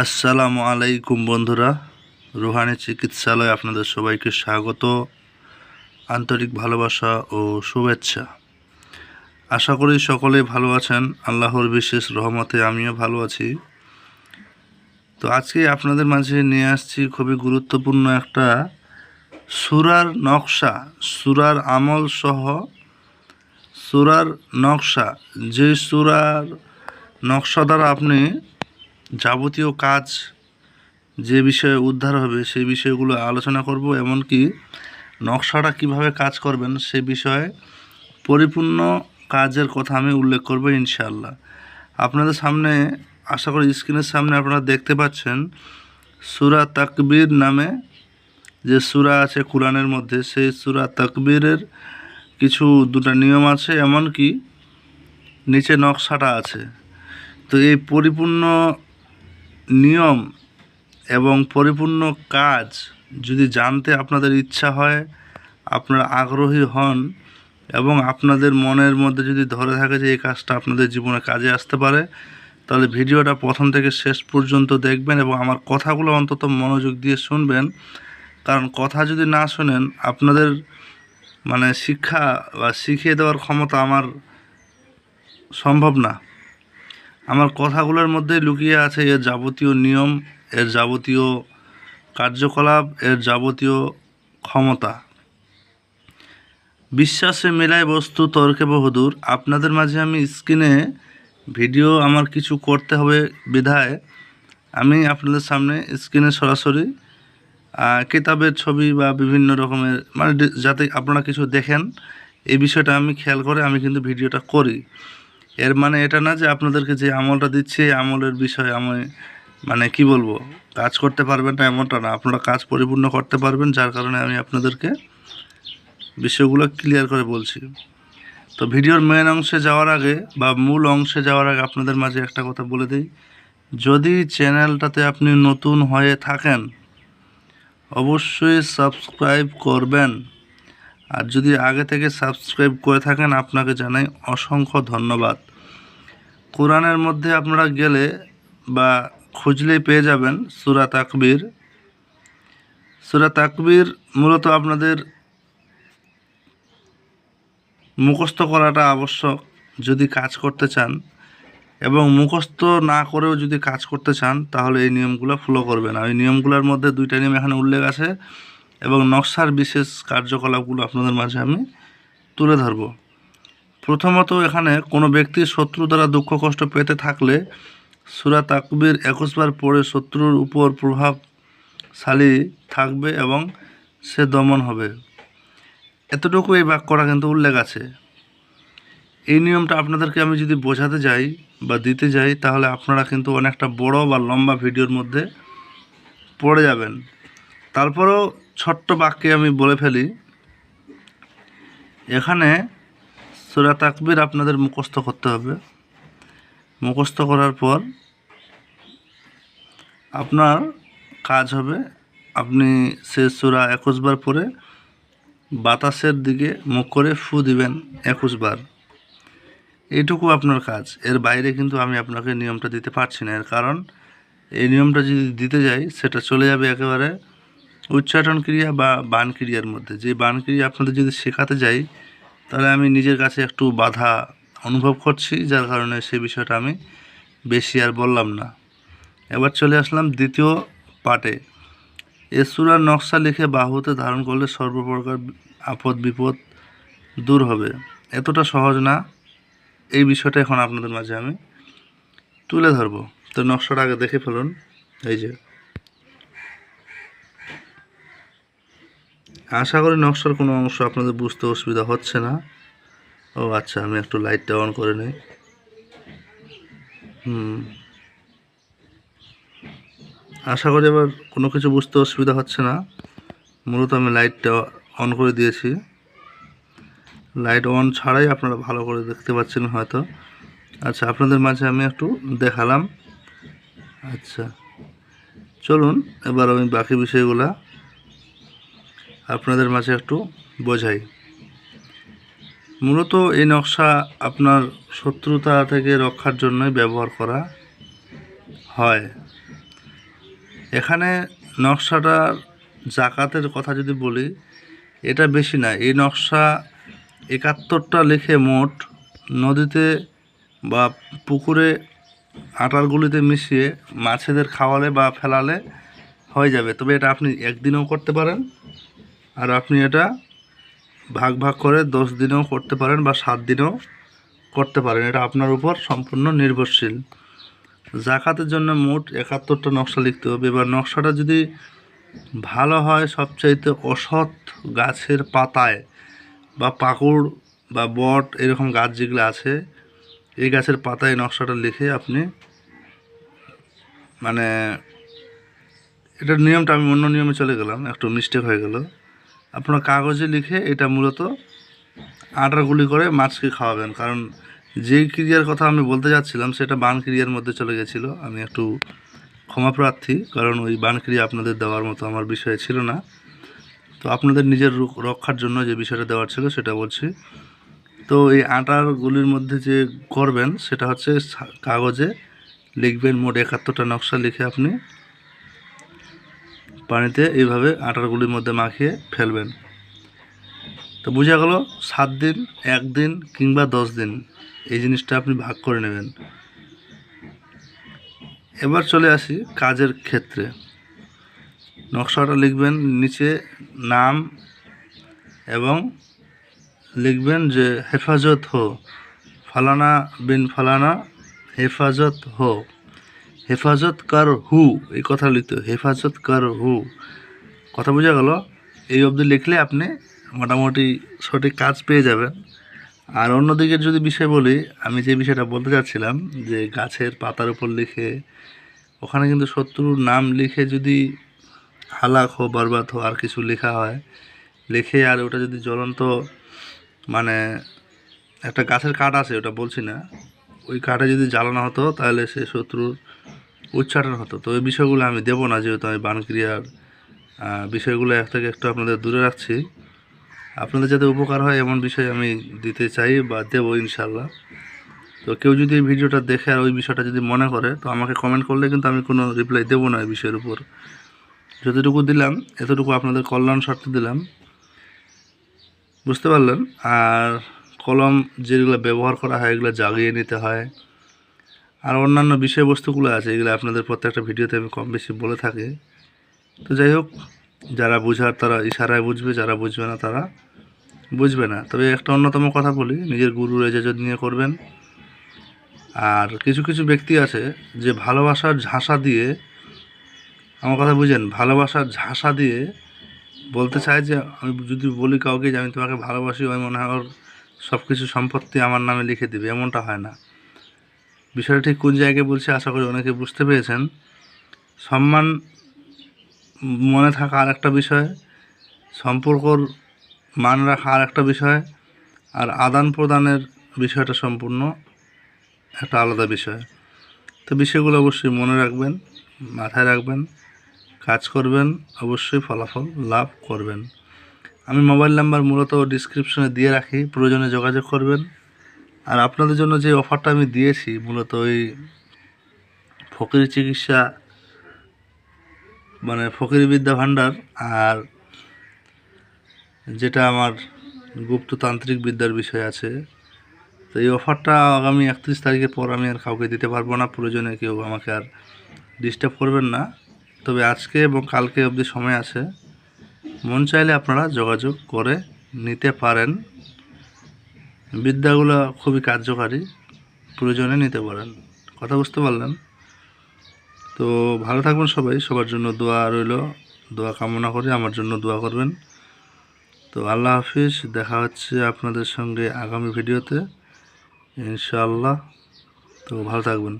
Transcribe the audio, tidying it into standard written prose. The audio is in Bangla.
আসসালামু আলাইকুম বন্ধুরা, রুহানি চিকিৎসালয়ে আপনাদের সবাইকে স্বাগত, আন্তরিক ভালোবাসা ও শুভেচ্ছা। আশা করি সকলেই ভালো আছেন। আল্লাহর বিশেষ রহমতে আমিও ভালো আছি। তো আজকে আপনাদের মাঝে নিয়ে আসছি খুবই গুরুত্বপূর্ণ একটা সূরার নকশা, সূরার আমল সহ সূরার নকশা। যে সূরার নকশা দ্বারা আপনি যাবতীয় কাজ যে বিষয়ে উদ্ধার হবে সেই বিষয়গুলো আলোচনা করব, এমনকি নকশাটা কিভাবে কাজ করবেন সে বিষয়ে পরিপূর্ণ কাজের কথা আমি উল্লেখ করব ইনশাআল্লাহ। আপনাদের সামনে আশা করি স্ক্রিনের সামনে আপনারা দেখতে পাচ্ছেন সূরা তাকবীর নামে যে সূরা আছে কোরআনের মধ্যে, সেই সূরা তাকবীরের কিছু দুটো নিয়ম আছে, এমনকি নিচে নকশাটা আছে। তো এই পরিপূর্ণ নিয়ম এবং পরিপূর্ণ কাজ যদি জানতে আপনাদের ইচ্ছা হয়, আপনারা আগ্রহী হন এবং আপনাদের মনের মধ্যে যদি ধরে থাকে যে এই কাজটা আপনাদের জীবনে কাজে আসতে পারে, তাহলে ভিডিওটা প্রথম থেকে শেষ পর্যন্ত দেখবেন এবং আমার কথাগুলো অন্তত মনোযোগ দিয়ে শুনবেন। কারণ কথা যদি না শোনেন, আপনাদের শিক্ষা বা শিখিয়ে দেওয়ার ক্ষমতা আমার সম্ভব না। আমার কথাগুলোর মধ্যেই লুকিয়ে আছে এর যাবতীয় নিয়ম, এর যাবতীয় কার্যকলাপ, এর যাবতীয় ক্ষমতা। বিশ্বাসে মেলায় বস্তু তর্কে বহুদূর। আপনাদের মাঝে আমি স্ক্রিনে ভিডিও আমার কিছু করতে হবে বিধায় আমি আপনাদের সামনে স্ক্রিনে সরাসরি কিতাবের ছবি বা বিভিন্ন রকমের যাতে আপনারা কিছু দেখেন, এই বিষয়টা আমি খেয়াল করে আমি কিন্তু ভিডিওটা করি। এর এটা না যে আপনাদেরকে যে আমলটা দিচ্ছি এই আমলের বিষয়ে আমি কি বলবো, কাজ করতে পারবেন না এমনটা না। আপনারা কাজ পরিপূর্ণ করতে পারবেন, যার কারণে আমি আপনাদেরকে বিষয়গুলো ক্লিয়ার করে বলছি। তো ভিডিওর মেন অংশে যাওয়ার আগে বা মূল অংশে যাওয়ার আগে আপনাদের মাঝে একটা কথা বলে দিই, যদি চ্যানেলটাতে আপনি নতুন হয়ে থাকেন অবশ্যই সাবস্ক্রাইব করবেন, আর যদি আগে থেকে সাবস্ক্রাইব করে থাকেন আপনাকে জানাই অসংখ্য ধন্যবাদ। কোরআনের মধ্যে আপনারা গেলে বা খুঁজলেই পেয়ে যাবেন সূরা তাকবীর। সূরা তাকবীর মূলত আপনাদের মুখস্থ করাটা আবশ্যক যদি কাজ করতে চান, এবং মুখস্থ না করেও যদি কাজ করতে চান তাহলে এই নিয়মগুলো ফলো করবেন। আর এই নিয়মগুলোর মধ্যে দুইটা নিয়ম এখানে উল্লেখ আছে এবং নকশার বিশেষ কার্যকলাপগুলো আপনাদের মাঝে আমি তুলে ধরব। প্রথমত, এখানে কোনো ব্যক্তির শত্রু দ্বারা দুঃখ কষ্ট পেতে থাকলে সূরা তাকবীর 21 বার পড়ে শত্রুর উপর প্রভাবশালী থাকবে এবং সে দমন হবে। এতটুকু এই বাক্যটা কিন্তু উল্লেখ আছে। এই নিয়মটা আপনাদেরকে আমি যদি বোঝাতে যাই বা দিতে যাই তাহলে আপনারা কিন্তু অনেকটা বড় বা লম্বা ভিডিওর মধ্যে পড়ে যাবেন। তারপরেও ছোট্ট বাক্যে আমি বলে ফেলি, এখানে সূরা তাকবীর আপনাদের মুখস্থ করতে হবে। মুখস্থ করার পর আপনার কাজ হবে, আপনি সে সূরা 21 বার পরে বাতাসের দিকে মুখ করে ফু দিবেন 21 বার। এইটুকু আপনার কাজ। এর বাইরে কিন্তু আমি আপনাকে নিয়মটা দিতে পারছি না। এর কারণ এই নিয়মটা যদি দিতে যাই সেটা চলে যাবে একেবারে উচ্চারণ ক্রিয়া বা বান ক্রিয়ার মধ্যে। যে বান ক্রিয়া আপনাদের যদি শেখাতে যাই তাহলে আমি নিজের কাছে একটু বাধা অনুভব করছি, যার কারণে সেই বিষয়টা আমি বেশি আর বললাম না। এবার চলে আসলাম দ্বিতীয় পার্টে। এ সূরার নকশা লিখে বাহুতে ধারণ করলে সর্বপ্রকার আপদ বিপদ দূর হবে। এতটা সহজ না, এই বিষয়টা এখন আপনাদের মাঝে আমি তুলে ধরব। তো নকশাটা আগে দেখে ফেলুন। এই যে, আশা করি নকশার কোনো অংশ আপনাদের বুঝতে অসুবিধা হচ্ছে না। ও আচ্ছা, আমি একটু লাইটটা অন করে নিই। আশা করি এবার কোনো কিছু বুঝতে অসুবিধা হচ্ছে না। মূলত আমি লাইটটা অন করে দিয়েছি। লাইট অন ছাড়াই আপনারা ভালো করে দেখতে পাচ্ছেন হয়তো। আচ্ছা, আপনাদের মাঝে আমি একটু দেখালাম। আচ্ছা, চলুন এবার আমি বাকি বিষয়গুলা আপনাদের মাঝে একটু বোঝাই। মূলত এই নকশা আপনার শত্রুতা থেকে রক্ষার জন্যই ব্যবহার করা হয়। এখানে নকশাটার জাকাতের কথা যদি বলি, এটা বেশি না। এই নকশা 71টা লিখে মোট নদীতে বা পুকুরে আটার গুলিতে মিশিয়ে মাছেদের খাওয়ালে বা ফেলালে হয়ে যাবে। তবে এটা আপনি একদিনেও করতে পারেন, আর আপনি এটা ভাগ ভাগ করে 10 দিনেও করতে পারেন বা 7 দিনেও করতে পারেন। এটা আপনার উপর সম্পূর্ণ নির্ভরশীল। জাকাতের জন্য মোট 71টা নকশা লিখতে হবে। এবার নকশাটা যদি ভালো হয়, সবচাইতে অসৎ গাছের পাতায় বা পাকুড় বা বট এরকম গাছ যেগুলো আছে, এই গাছের পাতায় নকশাটা লিখে আপনি, মানে এটার নিয়মটা আমি অন্য নিয়মে চলে গেলাম, একটু মিস্টেক হয়ে গেল। আপনার কাগজে লিখে এটা মূলত আটার গুলি করে মাছকে খাওয়াবেন। কারণ যেই ক্রিয়ার কথা আমি বলতে যাচ্ছিলাম সেটা বান ক্রিয়ার মধ্যে চলে গেছিলো। আমি একটু ক্ষমাপ্রার্থী, কারণ ওই বান ক্রিয়া আপনাদের দেওয়ার মতো আমার বিষয় ছিল না। তো আপনাদের নিজের রক্ষার জন্য যে বিষয়টা দেওয়ার ছিল সেটা বলছি। তো এই আটার গুলির মধ্যে যে করবেন সেটা হচ্ছে কাগজে লিখবেন মোট 71টা নকশা লিখে আপনি পানিতে এইভাবে আটার গুলির মধ্যে মাখিয়ে ফেলবেন। তো বোঝা গেল 7 দিন, 1 দিন কিংবা 10 দিন এই জিনিসটা আপনি ভাগ করে নেবেন। এবার চলে আসি কাজের ক্ষেত্রে। নকশাটা লিখবেন, নিচে নাম এবং লিখবেন যে হেফাজত হো, ফালানা বিন ফালানা হেফাজত হো, হেফাজত কর হু, এই কথা লিখতে হেফাজত কর হু। কথা বোঝা গেল? এই অবধি লিখলে আপনি মোটামুটি সঠিক কাজ পেয়ে যাবেন। আর অন্যদিকে যদি বিষয় বলি, আমি যে বিষয়টা বলতে চাচ্ছিলাম যে গাছের পাতার উপর লিখে, ওখানে কিন্তু শত্রুর নাম লিখে যদি হালাক হো বরবাদ হো আর কিছু লেখা হয়, লিখে আর ওটা যদি জ্বলন্ত, মানে একটা গাছের কাঠ আছে ওটা বলছি না, ওই কাঠে যদি জ্বালানো হতো তাহলে সে শত্রুর উচ্চাটন হতো। তো এই বিষয়গুলো আমি দেবো না, যেহেতু আমি বানক্রিয়ার বিষয়গুলো এক থেকে একটু আপনাদের দূরে রাখছি। আপনাদের যাতে উপকার হয় এমন বিষয় আমি দিতে চাই বা দেবো ইনশাল্লাহ। তো কেউ যদি এই ভিডিওটা দেখে আর ওই বিষয়টা যদি মনে করে, তো আমাকে কমেন্ট করলে কিন্তু আমি কোনো রিপ্লাই দেবো না এই বিষয়ের উপর। যতটুকু দিলাম এতটুকু আপনাদের কল্যাণ স্বার্থে দিলাম, বুঝতে পারলেন? আর কলম যেগুলো ব্যবহার করা হয় এগুলো জ্বালিয়ে নিতে হয়, আর অন্যান্য বিষয়বস্তুগুলো আছে এগুলো আপনাদের প্রত্যেকটা ভিডিওতে আমি কম বেশি বলে থাকি। তো যাই হোক, যারা বোঝার তারা ইশারায় বুঝবে, যারা বুঝবে না তারা বুঝবে না। তবে একটা অন্যতম কথা বলি, নিজের গুরুর এজাজত নিয়ে করবেন। আর কিছু কিছু ব্যক্তি আছে যে ভালোবাসার ঝাঁসা দিয়ে, আমার কথা বুঝেন, ভালোবাসার ঝাঁসা দিয়ে বলতে চায় যে আমি যদি বলি কাউকে যে আমি তোমাকে ভালোবাসি, ওই মনে হয় ওর সব কিছু সম্পত্তি আমার নামে লিখে দেবে। এমনটা হয় না। বিষয়টা ঠিক কোন জায়গায় বলছি আশা করি অনেকে বুঝতে পেরেছেন। সম্মান মনে থাকা আর একটা বিষয়, সম্পর্কর মান রাখা আর একটা বিষয়, আর আদান প্রদানের বিষয়টা সম্পূর্ণ একটা আলাদা বিষয়। তো বিষয়গুলো অবশ্যই মনে রাখবেন, মাথায় রাখবেন, কাজ করবেন, অবশ্যই ফলাফল লাভ করবেন। আমি মোবাইল নাম্বার মূলত ডিসক্রিপশনে দিয়ে রাখি, প্রয়োজনে যোগাযোগ করবেন। আর আপনাদের জন্য যে অফারটা আমি দিয়েছি মূলত ওই ফকির চিকিৎসা, মানে ফকির বিদ্যা ভাণ্ডার, আর যেটা আমার গুপ্ততান্ত্রিক বিদ্যার বিষয় আছে, তো এই অফারটা আগামী 31 তারিখের পর আমি আর কাউকে দিতে পারবো না। প্রয়োজনে কেউ আমাকে আর ডিস্টার্ব করবেন না। তবে আজকে এবং কালকে অবধি সময় আছে, মন চাইলে আপনারা যোগাযোগ করে নিতে পারেন। বিদ্যাগুলো খুবই কার্যকারী, প্রয়োজনে নিতে পারেন। কথা বুঝতে পারলেন? তো ভালো থাকবেন সবাই, সবার জন্য দোয়া রইল, দোয়া কামনা করে আমার জন্য দোয়া করবেন। তো আল্লাহ হাফিজ, দেখা হচ্ছে আপনাদের সঙ্গে আগামী ভিডিওতে ইনশাআল্লাহ। তো ভালো থাকবেন।